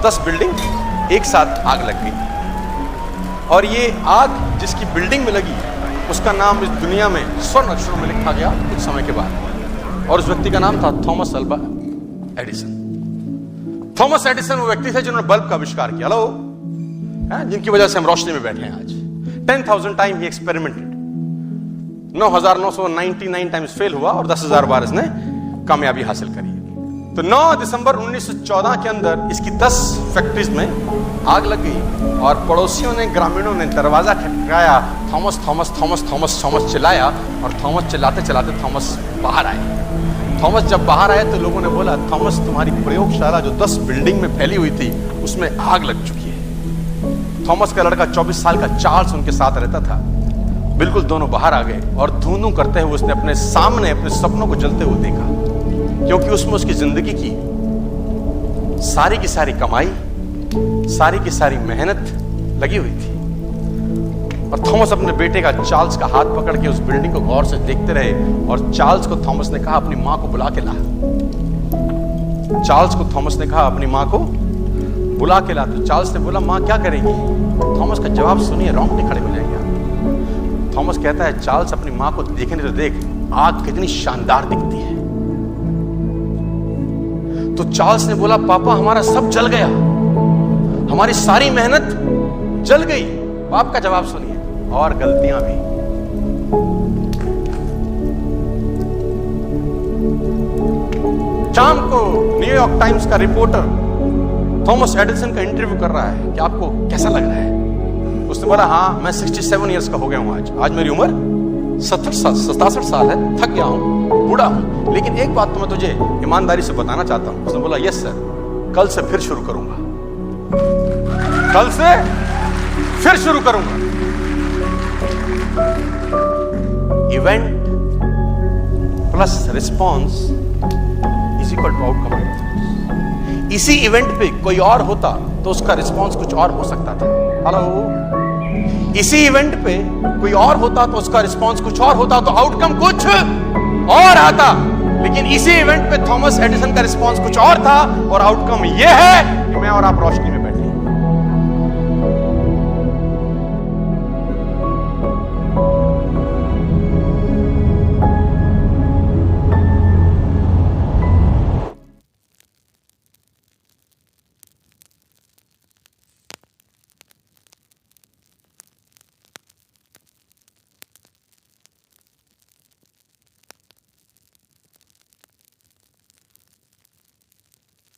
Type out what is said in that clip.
10 building एक साथ आग लग गई। और ये आग जिसकी बिल्डिंग में लगी उसका नाम इस दुनिया में स्वर्ण अक्षरों में लिखा गया कुछ समय के बाद, और उस व्यक्ति का नाम था Thomas Alva Edison. Thomas Edison वो व्यक्ति थे जिन्होंने बल्ब का आविष्कार किया, जिनकी वजह से हम रोशनी में बैठे हैं आज। 10,000 टाइम ही एक्सपेरिमेंटेड, 9,999 टाइम्स फेल हुआ और 10,000 बार इसने कामयाबी हासिल करी। तो 9 दिसंबर 1914 के अंदर इसकी 10 फैक्ट्रीज में आग लग गई और पड़ोसियों ने, ग्रामीणों ने दरवाजा खटखटाया, Thomas Thomas Thomas Thomas Thomas चिल्लाया, और थॉमस चिल्लाते चिल्लाते थॉमस बाहर आए। थॉमस जब बाहर आए तो लोगों ने बोला, थॉमस तुम्हारी प्रयोगशाला जो 10 बिल्डिंग में फैली हुई थी उसमें आग लग चुकी है। थॉमस का लड़का 24 साल का चार्ल्स उनके साथ रहता था। बिल्कुल दोनों बाहर आ गए और धूं करते हुए उसने अपने सामने अपने सपनों को जलते हुए देखा, क्योंकि उसमें उसकी जिंदगी की सारी कमाई, सारी की सारी मेहनत लगी हुई थी। और थॉमस अपने बेटे का, चार्ल्स का हाथ पकड़ के उस बिल्डिंग को गौर से देखते रहे, और चार्ल्स को थॉमस ने कहा अपनी मां को बुला के ला। चार्ल्स को थॉमस ने कहा अपनी मां को बुला के ला। तो चार्ल्स ने बोला मां क्या करेगी? थॉमस का जवाब सुनिए, रोंगटे खड़े हो जाएंगे आप। थॉमस कहता है चार्ल्स अपनी मां को देखने तो देख, आग कितनी शानदार दिखती है। तो चार्ल्स ने बोला पापा हमारा सब जल गया, हमारी सारी मेहनत जल गई। बाप का जवाब सुनिए, और गलतियां भी। शाम को न्यूयॉर्क टाइम्स का रिपोर्टर थॉमस एडिसन का इंटरव्यू कर रहा है कि आपको कैसा लग रहा है। उसने बोला हाँ मैं 67 इयर्स का हो गया हूं आज मेरी उम्र 67 साल है, थक गया हूं, बूढ़ा हूं, लेकिन एक बात तो मैं तुझे ईमानदारी से बताना चाहता हूं। उसने बोला यस सर, कल से फिर शुरू करूंगा, कल से फिर शुरू करूंगा। Event plus response is equal to outcome. इसी इवेंट पे कोई और होता तो उसका रिस्पॉन्स कुछ और हो सकता था। हेलो, इसी इवेंट पे कोई और होता तो उसका रिस्पॉन्स कुछ और होता, तो आउटकम कुछ और आता। लेकिन इसी इवेंट पे थॉमस एडिसन का रिस्पॉन्स कुछ और था, और आउटकम यह है कि मैं और आप रोशनी में